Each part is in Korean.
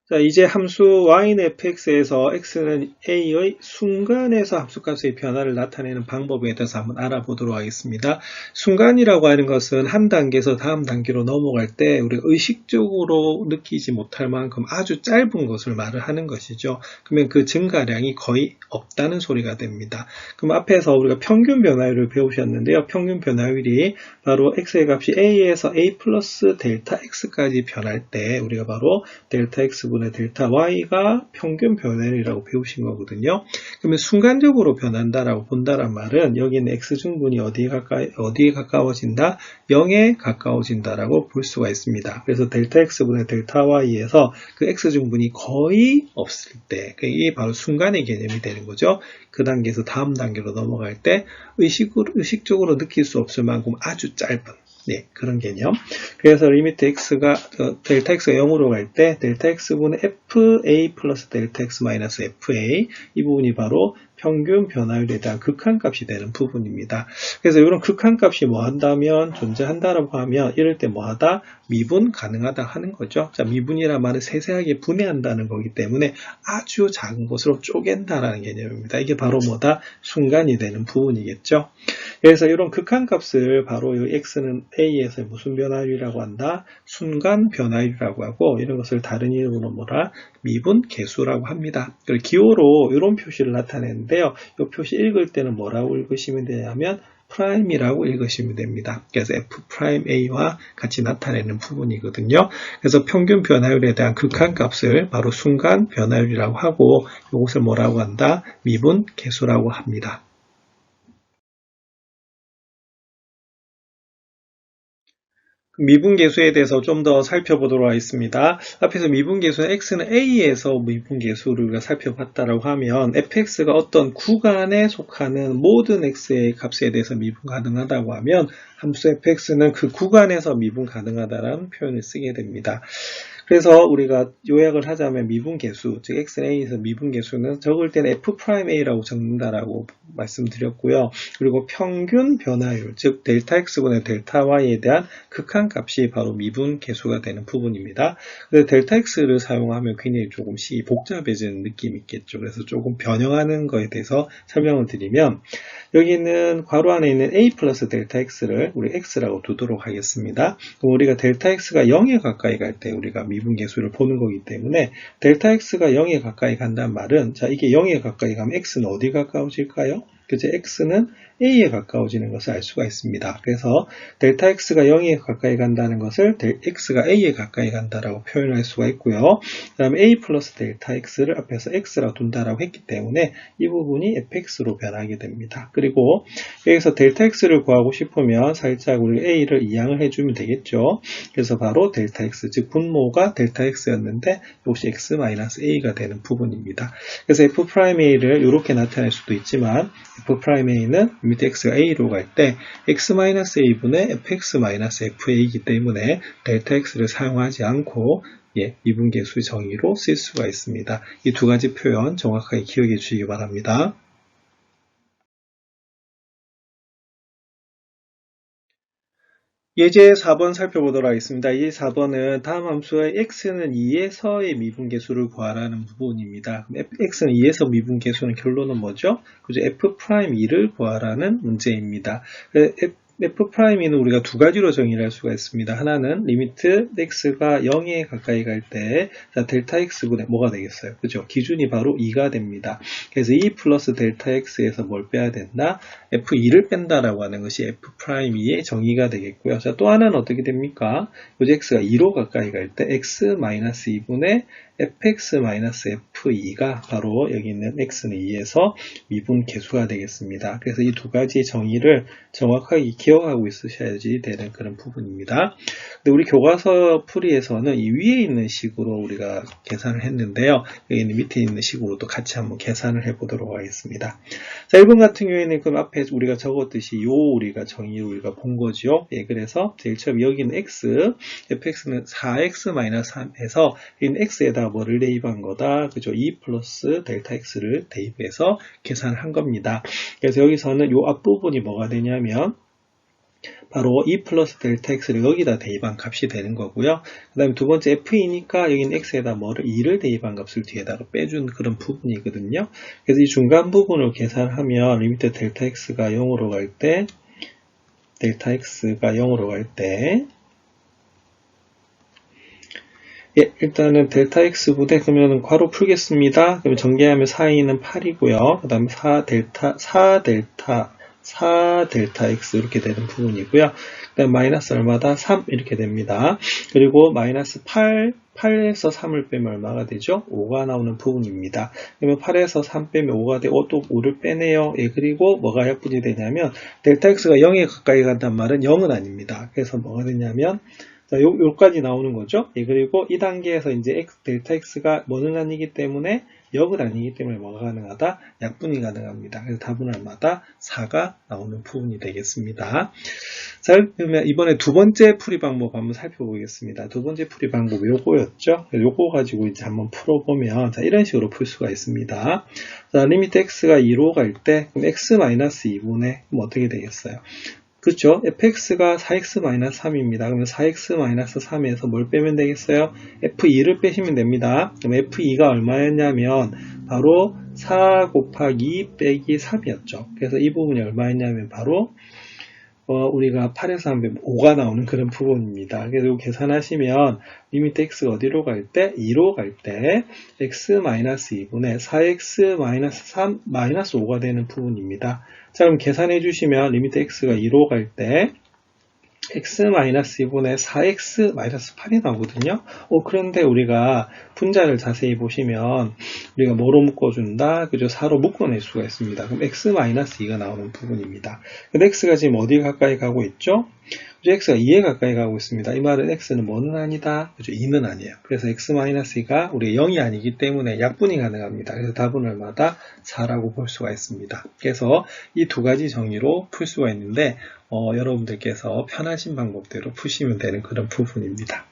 자, 이제 함수 y는 fx에서 x는 a의 순간에서 함수값의 변화를 나타내는 방법에 대해서 한번 알아보도록 하겠습니다. 순간이라고 하는 것은 한 단계에서 다음 단계로 넘어갈 때 우리가 의식적으로 느끼지 못할 만큼 아주 짧은 것을 말을 하는 것이죠. 그러면 그 증가량이 거의 없다는 소리가 됩니다. 그럼 앞에서 우리가 평균 변화율을 배우셨는데요. 평균 변화율이 바로 x의 값이 a에서 a 플러스 델타 x까지 변할 때 우리가 바로 델타 x분의 델타 y가 평균 변화율이라고 배우신 거거든요. 그러면 순간적으로 변한다라고 본다란 말은 여기 있는 x증분이 어디에 가까워진다? 0에 가까워진다라고 볼 수가 있습니다. 그래서 델타 x분의 델타 y에서 그 x증분이 거의 없을 때 이게 바로 순간의 개념이 되는 거죠. 그 단계에서 다음 단계로 넘어갈 때 의식적으로 느낄 수 없을 만큼 아주 짧은 그런 개념. 그래서 리미트 x가 델타 x가 0으로 갈 때 델타 x분의 fa 플러스 델타 x 마이너스 fa 이 부분이 바로 평균 변화율에 대한 극한값이 되는 부분입니다. 그래서 이런 극한값이 뭐한다면 존재한다라고 하면 이럴 때 뭐하다? 미분 가능하다 하는 거죠. 자, 미분이란 말은 세세하게 분해한다는 거기 때문에 아주 작은 것으로 쪼갠다라는 개념입니다. 이게 바로 뭐다? 순간이 되는 부분이겠죠. 그래서 이런 극한값을 바로 이 x는 a에서 무슨 변화율이라고 한다? 순간 변화율이라고 하고 이런 것을 다른 이름으로 뭐라? 미분 계수라고 합니다. 기호로 이런 표시를 나타내는데요. 이 표시 읽을 때는 뭐라고 읽으시면 되냐면 프라임이라고 읽으시면 됩니다. 그래서 f'a와 같이 나타내는 부분이거든요. 그래서 평균 변화율에 대한 극한값을 바로 순간 변화율이라고 하고 이것을 뭐라고 한다? 미분 계수라고 합니다. 미분계수에 대해서 좀 더 살펴보도록 하겠습니다. 앞에서 미분계수는 x는 a에서 미분계수를 우리가 살펴봤다라고 하면 fx가 어떤 구간에 속하는 모든 x의 값에 대해서 미분 가능하다고 하면 함수 fx는 그 구간에서 미분 가능하다라는 표현을 쓰게 됩니다. 그래서 우리가 요약을 하자면 미분계수, 즉 xnA에서 미분계수는 적을 때는 f'a라고 적는다라고 말씀드렸고요. 그리고 평균 변화율, 즉 델타 x분의 델타 y에 대한 극한값이 바로 미분계수가 되는 부분입니다. 그래서 델타 x를 사용하면 굉장히 조금씩 복잡해지는 느낌이 있겠죠. 그래서 조금 변형하는 거에 대해서 설명을 드리면 여기는 괄호 안에 있는 a 플러스 델타 x를 우리 x라고 두도록 하겠습니다. 그럼 우리가 델타 x가 0에 가까이 갈 때 우리가 미분계수를 보는 거기 때문에 델타 x가 0에 가까이 간다는 말은 자 이게 0에 가까이 가면 x는 어디 가까워질까요? 그죠? x는 a에 가까워지는 것을 알 수가 있습니다. 그래서 델타 x가 0에 가까이 간다는 것을 x가 a에 가까이 간다라고 표현할 수가 있고요. 그 다음에 a 플러스 델타 x를 앞에서 x라고 둔다라고 했기 때문에 이 부분이 fx로 변하게 됩니다. 그리고 여기서 델타 x를 구하고 싶으면 살짝 우리 a를 이항을 해주면 되겠죠. 그래서 바로 델타 x, 즉 분모가 델타 x였는데 이것이 x-a가 되는 부분입니다. 그래서 f'a를 이렇게 나타낼 수도 있지만 f'a는 리미트 x가 a로 갈 때 x-a분의 fx-fa이기 때문에 델타 x를 사용하지 않고 미분계수의 정의로 쓸 수가 있습니다. 이 두 가지 표현 정확하게 기억해 주시기 바랍니다. 예제 4번 살펴보도록 하겠습니다. 이 4번은 다음 함수의 x는 2에서의 미분계수를 구하라는 부분입니다. x는 2에서 미분계수는 결론은 뭐죠? 그죠? f'2를 구하라는 문제입니다. f'는 우리가 두 가지로 정의를 할 수가 있습니다. 하나는 리미트 x가 0에 가까이 갈 때 델타 x분의 뭐가 되겠어요? 그죠? 기준이 바로 2가 됩니다. 그래서 2 플러스 델타 x에서 뭘 빼야 된다? f2를 뺀다라고 하는 것이 f'2의 정의가 되겠고요. 자, 또 하나는 어떻게 됩니까? 요제 x가 2로 가까이 갈 때 x-2분의 fx-f2가 바로 여기 있는 x는 2에서 미분계수가 되겠습니다. 그래서 이 두 가지 정의를 정확하게 기억하고 있으셔야지 되는 그런 부분입니다. 근데 우리 교과서 풀이에서는 이 위에 있는 식으로 우리가 계산을 했는데요. 여기 있는 밑에 있는 식으로도 같이 한번 계산을 해보도록 하겠습니다. 자, 1번 같은 경우에는 그럼 앞에 우리가 적었듯이 요 우리가 정의를 우리가 본 거죠. 그래서 제일 처음 여기는 x, fx는 4x-3에서 여기는 x에다 뭐를 대입한 거다? 그죠? 2 플러스 델타 x를 대입해서 계산을 한 겁니다. 그래서 여기서는 요 앞부분이 뭐가 되냐면 바로 2 플러스 델타 x를 여기다 대입한 값이 되는 거고요. 그 다음에 두 번째 f이니까 여기는 x에다 뭐를 2를 대입한 값을 뒤에다가 빼준 그런 부분이거든요. 그래서 이 중간 부분을 계산하면 리미트 델타 x가 0으로 갈 때 예, 일단은 델타 x 부대 그러면 괄호 풀겠습니다. 그러면 전개하면 4a는 8이고요. 그 다음에 4델타 x 이렇게 되는 부분이고요. 그 다음 마이너스 얼마다? 3 이렇게 됩니다. 그리고 마이너스 8에서 3을 빼면 얼마가 되죠? 5가 나오는 부분입니다. 그러면 8에서 3 빼면 5가 되고 또 5를 빼네요. 예, 그리고 뭐가 약분이 되냐면 델타 x가 0에 가까이 간단 말은 0은 아닙니다. 그래서 뭐가 되냐면 자, 요까지 나오는 거죠. 예, 그리고 이 단계에서 이제 델타 x가 뭐는 아니기 때문에 0은 아니기 때문에 뭐가 가능하다? 약분이 가능합니다. 그래서 답은 얼마다? 4가 나오는 부분이 되겠습니다. 자, 그러면 이번에 두 번째 풀이 방법 한번 살펴보겠습니다. 두 번째 풀이 방법이 요거였죠. 요거 가지고 이제 한번 풀어보면, 자, 이런 식으로 풀 수가 있습니다. 자, 리미트 x가 2로 갈 때, 그럼 x-2분의, 그럼 어떻게 되겠어요? 그렇죠? fx가 4x-3입니다. 그러면 4x-3에서 뭘 빼면 되겠어요? f2를 빼시면 됩니다. 그럼 f2가 얼마였냐면 바로 4 곱하기 빼기 3이었죠. 그래서 이 부분이 얼마였냐면 바로 우리가 8에서 한 5가 나오는 그런 부분입니다. 그래서 이거 계산하시면 리미트 x가 어디로 갈 때? 2로 갈 때 x-2분의 4x-3 5가 되는 부분입니다. 자, 그럼 계산해 주시면 리미트 x가 2로 갈 때 x-2분의 4x-8이 나오거든요. 그런데 우리가 분자를 자세히 보시면 우리가 뭐로 묶어준다? 그죠? 4로 묶어낼 수가 있습니다. 그럼 x-2가 나오는 부분입니다. 근데 x가 지금 어디 가까이 가고 있죠? 그죠? x가 2에 가까이 가고 있습니다. 이 말은 x는 뭐는 아니다? 그죠? 2는 아니에요. 그래서 x-2가 우리가 0이 아니기 때문에 약분이 가능합니다. 그래서 답은 얼마다? 4라고 볼 수가 있습니다. 그래서 이 두 가지 정의로 풀 수가 있는데 여러분들께서 편하신 방법대로 푸시면 되는 그런 부분입니다.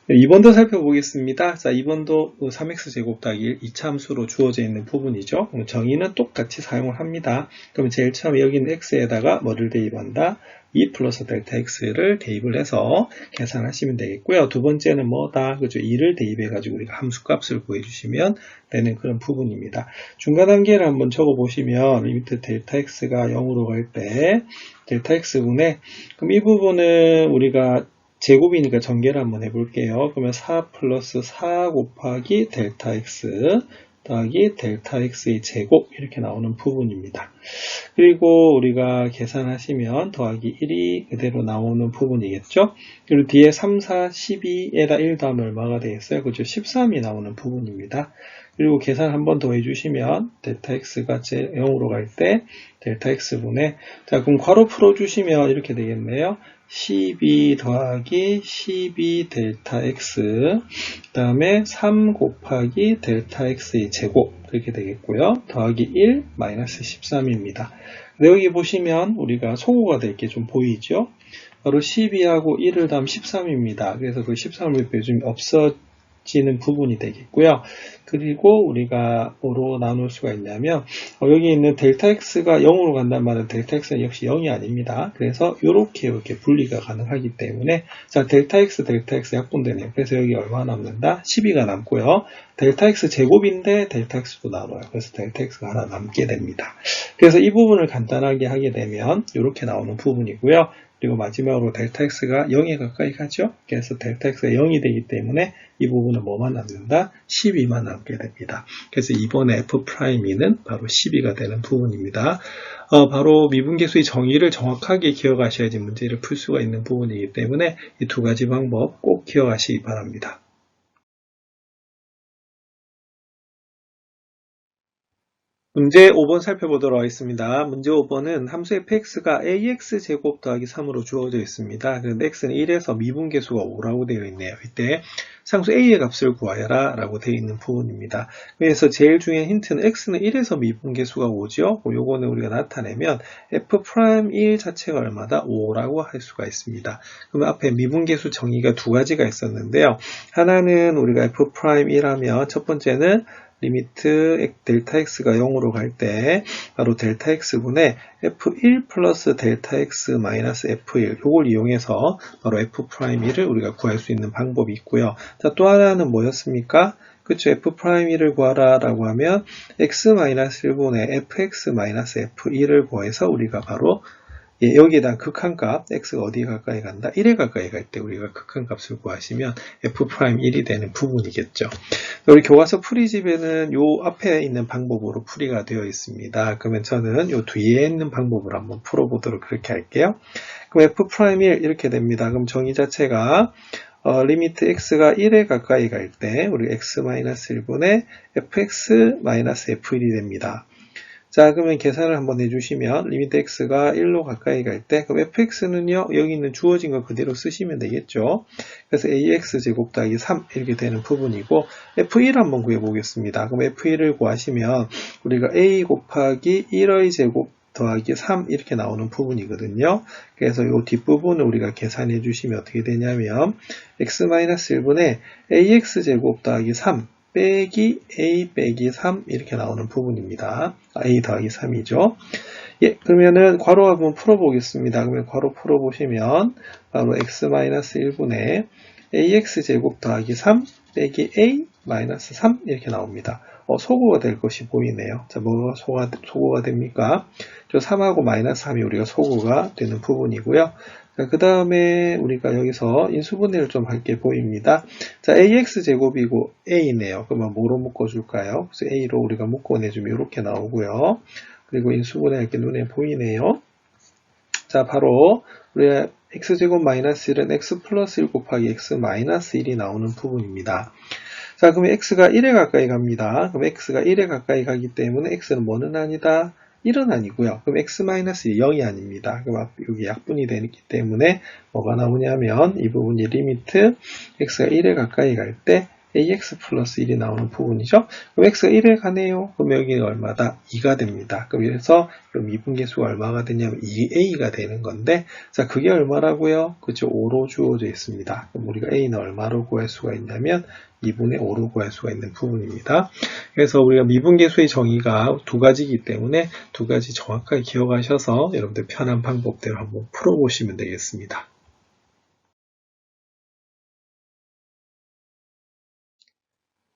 2번도 살펴보겠습니다. 자, 2번도 3x제곱 더하기 2차함수로 주어져 있는 부분이죠. 정의는 똑같이 사용을 합니다. 그럼 제일 처음에 여기 있는 x에다가 뭐를 대입한다? 2 플러스 델타 x를 대입을 해서 계산하시면 되겠고요. 두 번째는 뭐다? 그죠? 2를 대입해가지고 우리가 함수값을 구해주시면 되는 그런 부분입니다. 중간 단계를 한번 적어보시면 리미트 델타 x가 0으로 갈 때 델타 x분의 그럼 이 부분은 우리가 제곱이니까 전개를 한번 해볼게요. 그러면 4 플러스 4 곱하기 델타 x 더하기 델타 x의 제곱 이렇게 나오는 부분입니다. 그리고 우리가 계산하시면 더하기 1이 그대로 나오는 부분이겠죠. 그리고 뒤에 3, 4, 12에다 1 더하면 얼마가 되겠어요? 그죠? 13이 나오는 부분입니다. 그리고 계산 한 번 더 해주시면 델타 x가 0으로 갈 때 델타 x분의 자 그럼 괄호 풀어주시면 이렇게 되겠네요. 12 더하기 12 델타 x 그 다음에 3 곱하기 델타 x의 제곱 그렇게 되겠고요. 더하기 1 마이너스 13입니다. 여기 보시면 우리가 소거가 될 게 좀 보이죠? 바로 12하고 1을 더하면 13입니다. 그래서 그 13을 빼주면 없어지는 부분이 되겠고요. 그리고 우리가 뭐로 나눌 수가 있냐면 여기 있는 델타 x가 0으로 간단 말은 델타 x는 역시 0이 아닙니다. 그래서 이렇게 분리가 가능하기 때문에 자 델타 x 약분되네요. 그래서 여기 얼마 남는다? 12가 남고요. 델타 x 제곱인데 델타 x도 나눠요. 그래서 델타 x가 하나 남게 됩니다. 그래서 이 부분을 간단하게 하게 되면 이렇게 나오는 부분이고요. 그리고 마지막으로 델타 x가 0에 가까이 가죠. 그래서 델타 x가 0이 되기 때문에 이 부분은 뭐만 남는다? 12만 남게 됩니다. 그래서 이번에 f'는 바로 12가 되는 부분입니다. 바로 미분계수의 정의를 정확하게 기억하셔야지 문제를 풀 수가 있는 부분이기 때문에 이 두 가지 방법 꼭 기억하시기 바랍니다. 문제 5번 살펴보도록 하겠습니다. 문제 5번은 함수 fx가 ax제곱 더하기 3으로 주어져 있습니다. 그런데 x는 1에서 미분계수가 5라고 되어 있네요. 이때 상수 a의 값을 구하여라 라고 되어 있는 부분입니다. 그래서 제일 중요한 힌트는 x는 1에서 미분계수가 5죠. 요거는 우리가 나타내면 f'1 자체가 얼마다? 5라고 할 수가 있습니다. 그러면 앞에 미분계수 정의가 두 가지가 있었는데요. 하나는 우리가 f'1 하면 첫 번째는 리미트 델타 x가 0으로 갈 때 바로 델타 x분의 f1 플러스 델타 x 마이너스 f1 이걸 이용해서 바로 f'1을 우리가 구할 수 있는 방법이 있고요. 자, 또 하나는 뭐였습니까? 그쵸, f'1을 구하라 라고 하면 x-1분의 fx-f1을 구해서 우리가 바로 여기에 대한 극한값 x가 어디에 가까이 간다? 1에 가까이 갈 때 우리가 극한값을 구하시면 f'1이 되는 부분이겠죠. 우리 교과서 풀이집에는 요 앞에 있는 방법으로 풀이가 되어 있습니다. 그러면 저는 요 뒤에 있는 방법으로 한번 풀어보도록 그렇게 할게요. 그럼 f'1 이렇게 됩니다. 그럼 정의 자체가 리미트 x가 1에 가까이 갈 때 우리 x-1분의 fx-f1이 됩니다. 자, 그러면 계산을 한번 해주시면 리미트 x가 1로 가까이 갈 때 그럼 fx는요 여기 있는 주어진 거 그대로 쓰시면 되겠죠. 그래서 ax제곱 더하기 3 이렇게 되는 부분이고 f1 한번 구해보겠습니다. 그럼 f1을 구하시면 우리가 a 곱하기 1의 제곱 더하기 3 이렇게 나오는 부분이거든요. 그래서 이 뒷부분을 우리가 계산해 주시면 어떻게 되냐면 x-1분의 ax제곱 더하기 3 빼기 a 빼기 3 이렇게 나오는 부분입니다. a 더하기 3이죠. 예, 그러면은 괄호 한번 풀어보겠습니다. 그러면 괄호 풀어보시면 바로 x-1분의 ax제곱 더하기 3 빼기 a 마이너스 3 이렇게 나옵니다. 소구가 될 것이 보이네요. 자, 뭐가 소구가 됩니까? 저 3하고 마이너스 3이 우리가 소구가 되는 부분이고요. 자, 그 다음에 우리가 여기서 인수분해를 좀 할 게 보입니다. 자, ax제곱이고 a네요. 그러면 뭐로 묶어줄까요? 그래서 a로 우리가 묶어내주면 이렇게 나오고요. 그리고 인수분해할 게 눈에 보이네요. 자, 바로 우리가 x제곱 마이너스 1은 x 플러스 1 곱하기 x 마이너스 1이 나오는 부분입니다. 자, 그러면 x가 1에 가까이 갑니다. 그럼 x가 1에 가까이 가기 때문에 x는 뭐는 아니다? 1은 아니고요. 그럼 x-0이 아닙니다. 그럼 여기 약분이 되기 때문에 뭐가 나오냐면 이 부분이 리미트 x가 1에 가까이 갈 때 ax 플러스 1이 나오는 부분이죠. 그럼 x가 1에 가네요. 그럼 여기는 얼마다? 2가 됩니다. 그래서 그럼 미분계수가 얼마가 되냐면 2a가 되는 건데, 자, 그게 얼마라고요? 그죠? 5로 주어져 있습니다. 그럼 우리가 a는 얼마로 구할 수가 있냐면 2분의 5로 구할 수가 있는 부분입니다. 그래서 우리가 미분계수의 정의가 두 가지이기 때문에 두 가지 정확하게 기억하셔서 여러분들 편한 방법대로 한번 풀어보시면 되겠습니다.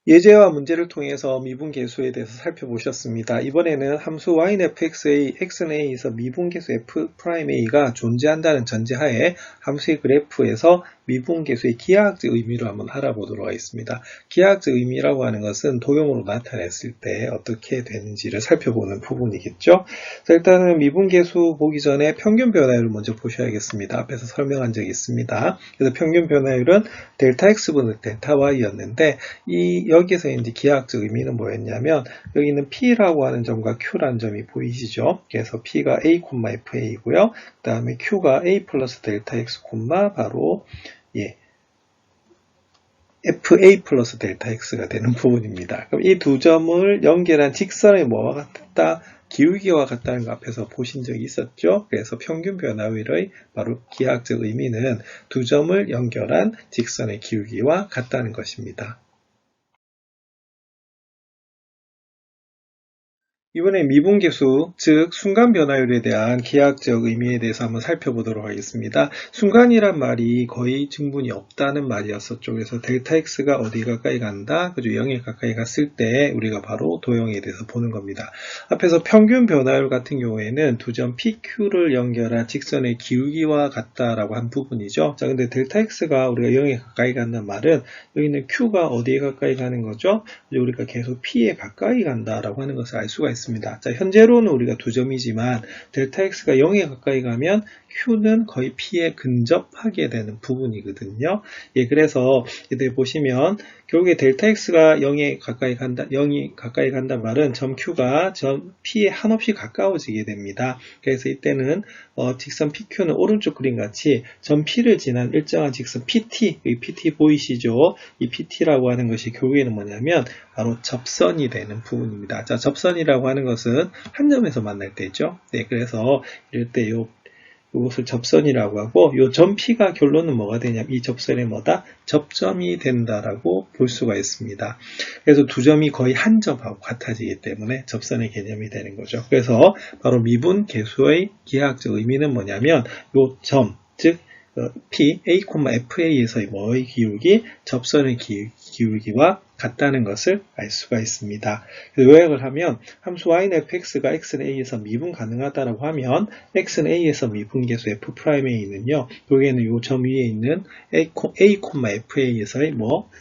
예제와 문제를 통해서 미분계수에 대해서 살펴보셨습니다. 이번에는 함수 yfx의 x는 a에서 미분계수 f'a가 존재한다는 전제하에 함수의 그래프에서 미분계수의 기하학적 의미로 한번 알아보도록 하겠습니다. 기하학적 의미라고 하는 것은 도형으로 나타냈을 때 어떻게 되는지를 살펴보는 부분이겠죠. 자, 일단은 미분계수 보기 전에 평균 변화율을 먼저 보셔야겠습니다. 앞에서 설명한 적이 있습니다. 그래서 평균 변화율은 델타 x분의 델타 y였는데 여기서 이제 기하학적 의미는 뭐였냐면 여기 있는 P라고 하는 점과 Q라는 점이 보이시죠? 그래서 P가 A, FA이고요. 그 다음에 Q가 A 플러스 델타 X, 바로 FA 플러스 델타 X가 되는 부분입니다. 그럼 이 두 점을 연결한 직선의 뭐와 같다? 기울기와 같다는 거 앞에서 보신 적이 있었죠? 그래서 평균 변화율의 바로 기하학적 의미는 두 점을 연결한 직선의 기울기와 같다는 것입니다. 이번에 미분계수, 즉 순간 변화율에 대한 기하학적 의미에 대해서 한번 살펴보도록 하겠습니다. 순간이란 말이 거의 증분이 없다는 말이었었죠. 그래서 델타 x가 어디 가까이 간다? 그죠? 0에 가까이 갔을 때 우리가 바로 도형에 대해서 보는 겁니다. 앞에서 평균 변화율 같은 경우에는 두 점 PQ를 연결한 직선의 기울기와 같다라고 한 부분이죠. 자, 근데 델타 x가 우리가 0에 가까이 간다는 말은 여기는 Q가 어디에 가까이 가는 거죠? 우리가 계속 P에 가까이 간다라고 하는 것을 알 수가 있습니다. 자, 현재로는 우리가 두 점이지만 델타 x가 0에 가까이 가면 Q는 거의 P에 근접하게 되는 부분이거든요. 예, 그래서 이들 보시면 결국에 델타 x가 0에 가까이 간다, 0이 가까이 간다 말은 점 Q가 점 P에 한없이 가까워지게 됩니다. 그래서 이때는 직선 PQ는 오른쪽 그림 같이 점 P를 지난 일정한 직선 PT, 이 PT 보이시죠? 이 PT라고 하는 것이 결국에는 뭐냐면 바로 접선이 되는 부분입니다. 자, 접선이라고 하는 것은 한 점에서 만날 때죠. 네, 그래서 이럴 때 이것을 접선이라고 하고 요 점 P가 결론은 뭐가 되냐면 이 접선의 뭐다? 접점이 된다라고 볼 수가 있습니다. 그래서 두 점이 거의 한 점하고 같아지기 때문에 접선의 개념이 되는 거죠. 그래서 바로 미분 계수의 기하학적 의미는 뭐냐면 요 점, 즉 P, A, FA에서의 뭐의 기울기, 접선의 기울기와 같다는 것을 알 수가 있습니다. 요약을 하면 함수 y는 fx가 x는 a에서 미분 가능하다고 하면 x는 a에서 미분계수 f'a는요. 여기에는 요 점 위에 있는 a, FA에서의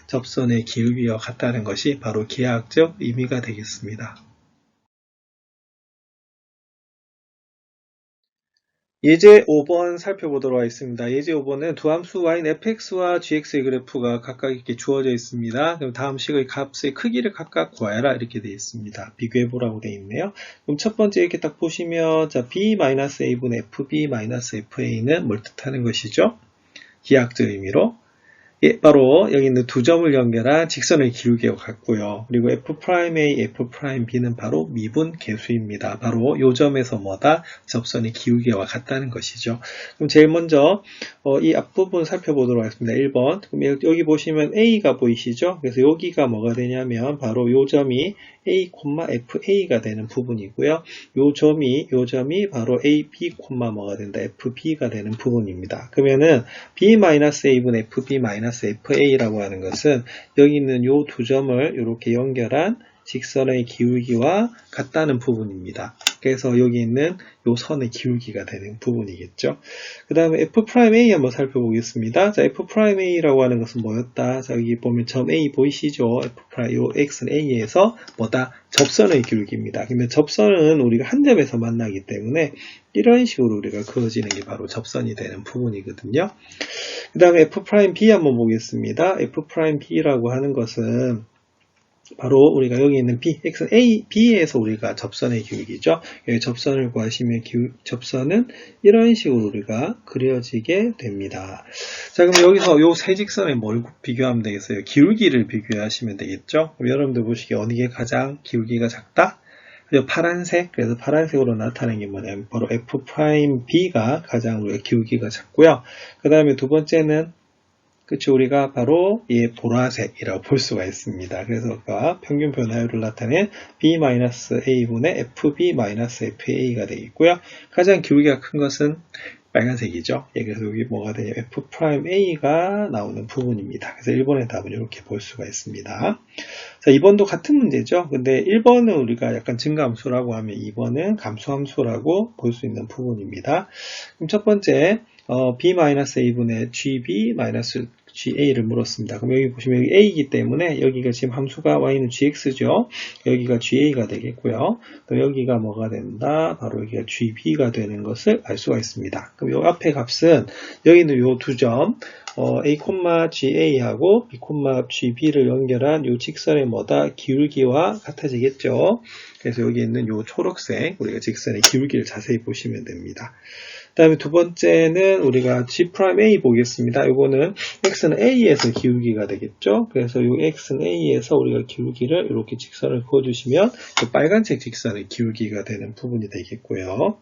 접선의 기울기와 같다는 것이 바로 기하학적 의미가 되겠습니다. 예제 5번 살펴보도록 하겠습니다. 예제 5번은 두 함수 y는 fx와 gx의 그래프가 각각 이렇게 주어져 있습니다. 그럼 다음 식의 값의 크기를 각각 구하여라 이렇게 되어 있습니다. 비교해보라고 되어 있네요. 그럼 첫 번째 이렇게 딱 보시면 자 b-a분의 fb-fa는 뭘 뜻하는 것이죠? 기하학적 의미로 예, 바로 여기 있는 두 점을 연결한 직선의 기울기와 같고요. 그리고 f'A, f'B는 바로 미분 계수입니다. 바로 요 점에서 뭐다? 접선의 기울기와 같다는 것이죠. 그럼 제일 먼저 이 앞부분 살펴보도록 하겠습니다. 1번. 그럼 여기 보시면 A가 보이시죠? 그래서 여기가 뭐가 되냐면 바로 요 점이 A, FA가 되는 부분이고요. 요 점이 바로 AB, 뭐가 된다? FB가 되는 부분입니다. 그러면은 B-A분의 FB-FA라고 하는 것은 여기 있는 요 두 점을 이렇게 연결한 직선의 기울기와 같다는 부분입니다. 그래서 여기 있는 요 선의 기울기가 되는 부분이겠죠. 그 다음에 F'A 한번 살펴보겠습니다. 자, F'A라고 하는 것은 뭐였다? 자, 여기 보면 점 A 보이시죠? 요 X는 A에서 뭐다? 접선의 기울기입니다. 그러면 접선은 우리가 한 점에서 만나기 때문에 이런 식으로 우리가 그어지는 게 바로 접선이 되는 부분이거든요. 그 다음에 F'B 한번 보겠습니다. F'B라고 하는 것은 바로 우리가 여기 있는 B, X는 A, B에서 우리가 접선의 기울기죠. 여기 접선을 구하시면 접선은 이런 식으로 우리가 그려지게 됩니다. 자, 그럼 여기서 요 세 직선에 뭘 비교하면 되겠어요? 기울기를 비교하시면 되겠죠. 그럼 여러분들 보시기에 어느 게 가장 기울기가 작다? 파란색, 그래서 파란색으로 나타나는 게 뭐냐면 바로 F'B가 가장 우리가 기울기가 작고요. 그 다음에 두 번째는 그쵸, 우리가 바로 이 보라색이라고 볼 수가 있습니다. 그래서 평균 변화율을 나타낸 B-A분의 FB-FA가 되겠고요. 가장 기울기가 큰 것은 빨간색이죠. 예, 그래서 여기 뭐가 되냐, F'A가 나오는 부분입니다. 그래서 1번의 답은 이렇게 볼 수가 있습니다. 자, 2번도 같은 문제죠. 근데 1번은 우리가 약간 증가함수라고 하면 2번은 감소함수라고 볼 수 있는 부분입니다. 그럼 첫 번째, B-A분의 GB-GA를 물었습니다. 그럼 여기 보시면 여기 A이기 때문에 여기가 지금 함수가 Y는 GX죠. 여기가 GA가 되겠고요. 또 여기가 뭐가 된다? 바로 여기가 GB가 되는 것을 알 수가 있습니다. 그럼 요 앞에 값은 여기는 요 두 점, A,GA하고 B,GB를 연결한 요 직선의 뭐다? 기울기와 같아지겠죠. 그래서 여기 있는 요 초록색, 우리가 직선의 기울기를 자세히 보시면 됩니다. 그 다음에 두 번째는 우리가 G'A 보겠습니다. 이거는 X는 A에서 기울기가 되겠죠. 그래서 이 X는 A에서 우리가 기울기를 이렇게 직선을 그어주시면 그 빨간색 직선의 기울기가 되는 부분이 되겠고요.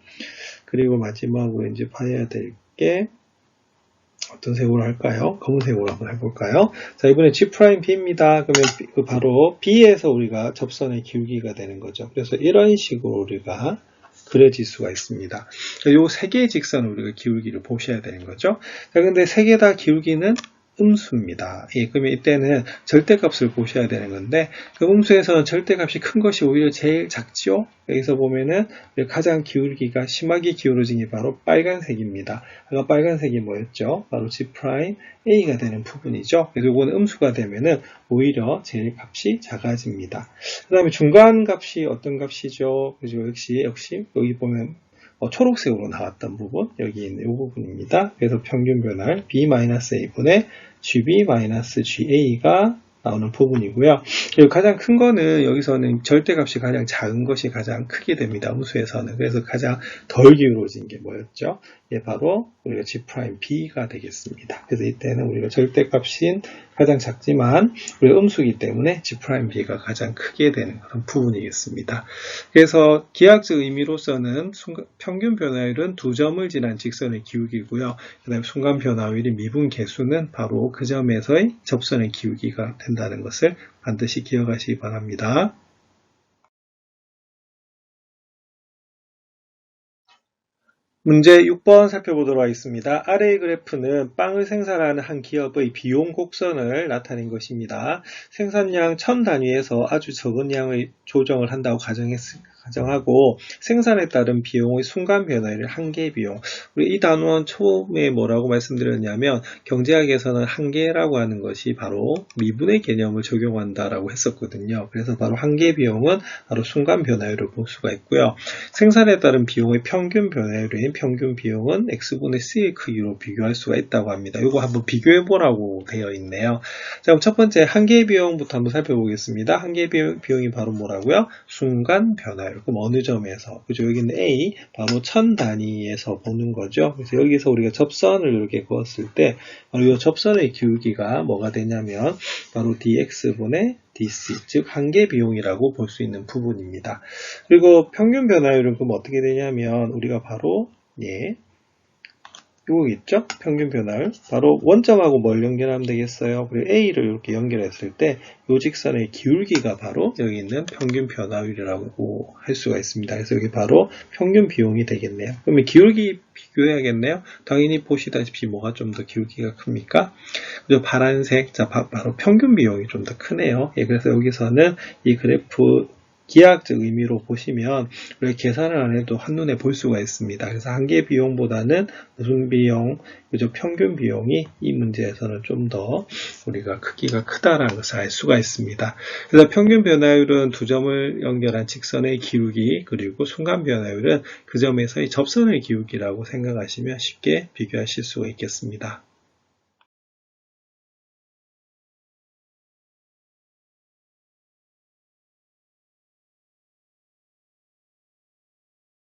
그리고 마지막으로 이제 봐야 될 게 어떤 색으로 할까요? 검은색으로 한번 해볼까요? 자, 이번에 G'B입니다. 그러면 바로 B에서 우리가 접선의 기울기가 되는 거죠. 그래서 이런 식으로 우리가 그려질 수가 있습니다. 요 세 개의 직선을 우리가 기울기를 보셔야 되는 거죠. 자, 근데 세 개 다 기울기는 음수입니다. 예, 그러면 이때는 절대값을 보셔야 되는 건데, 그 음수에서는 절대값이 큰 것이 오히려 제일 작지요? 여기서 보면은 가장 기울기가 심하게 기울어진 게 바로 빨간색입니다. 아까 빨간색이 뭐였죠? 바로 G'A가 되는 부분이죠. 그래서 이거는 음수가 되면은 오히려 제일 값이 작아집니다. 그 다음에 중간 값이 어떤 값이죠? 그죠? 역시 여기 보면 초록색으로 나왔던 부분, 여기 있는 이 부분입니다. 그래서 평균 변화를 B-A분의 GB-GA가 나오는 부분이고요. 그리고 가장 큰 거는 여기서는 절대값이 가장 작은 것이 가장 크게 됩니다. 음수에서는. 그래서 가장 덜 기울어진 게 뭐였죠? 예, 바로 우리가 G'B가 되겠습니다. 그래서 이때는 우리가 절대값인 가장 작지만 우리가 음수이기 때문에 G'B가 가장 크게 되는 그런 부분이겠습니다. 그래서 기하학적 의미로서는 평균 변화율은 2점을 지난 직선의 기울기고요. 그 다음에 순간 변화율이 미분 계수는 바로 그 점에서의 접선의 기울기가 된다는 것을 반드시 기억하시기 바랍니다. 문제 6번 살펴보도록 하겠습니다. 아래의 그래프는 빵을 생산하는 한 기업의 비용 곡선을 나타낸 것입니다. 생산량 1000단위에서 아주 적은 양의 조정을 한다고 가정하고 생산에 따른 비용의 순간 변화율을 한계 비용. 우리 이 단원 처음에 뭐라고 말씀드렸냐면 경제학에서는 한계라고 하는 것이 바로 미분의 개념을 적용한다라고 했었거든요. 그래서 바로 한계 비용은 바로 순간 변화율을 볼 수가 있고요. 생산에 따른 비용의 평균 변화율인 평균 비용은 x분의 c의 크기로 비교할 수가 있다고 합니다. 이거 한번 비교해 보라고 되어 있네요. 자, 그럼 첫 번째 한계 비용부터 한번 살펴보겠습니다. 한계 비용이 바로 뭐라고요? 순간 변화율. 그럼 어느 점에서? 그죠? 여기는 A, 바로 1000단위에서 보는 거죠. 그래서 여기서 우리가 접선을 이렇게 그었을 때, 바로 이 접선의 기울기가 뭐가 되냐면, 바로 dx분의 dc, 즉 한계 비용이라고 볼 수 있는 부분입니다. 그리고 평균 변화율은 그럼 어떻게 되냐면, 우리가 바로, 이거 있죠? 평균 변화율. 바로 원점하고 뭘 연결하면 되겠어요? 그리고 A를 이렇게 연결했을 때 이 직선의 기울기가 바로 여기 있는 평균 변화율이라고 할 수가 있습니다. 그래서 여기 바로 평균 비용이 되겠네요. 그러면 기울기 비교해야겠네요. 당연히 보시다시피 뭐가 좀 더 기울기가 큽니까? 그죠? 파란색, 자, 바로 평균 비용이 좀 더 크네요. 그래서 여기서는 이 그래프 기하학적 의미로 보시면 우리가 계산을 안 해도 한눈에 볼 수가 있습니다. 그래서 한계 비용보다는 무슨 비용, 그죠? 평균 비용이 이 문제에서는 좀 더 우리가 크기가 크다라는 것을 알 수가 있습니다. 그래서 평균 변화율은 2점을 연결한 직선의 기울기, 그리고 순간 변화율은 그 점에서의 접선의 기울기라고 생각하시면 쉽게 비교하실 수가 있겠습니다.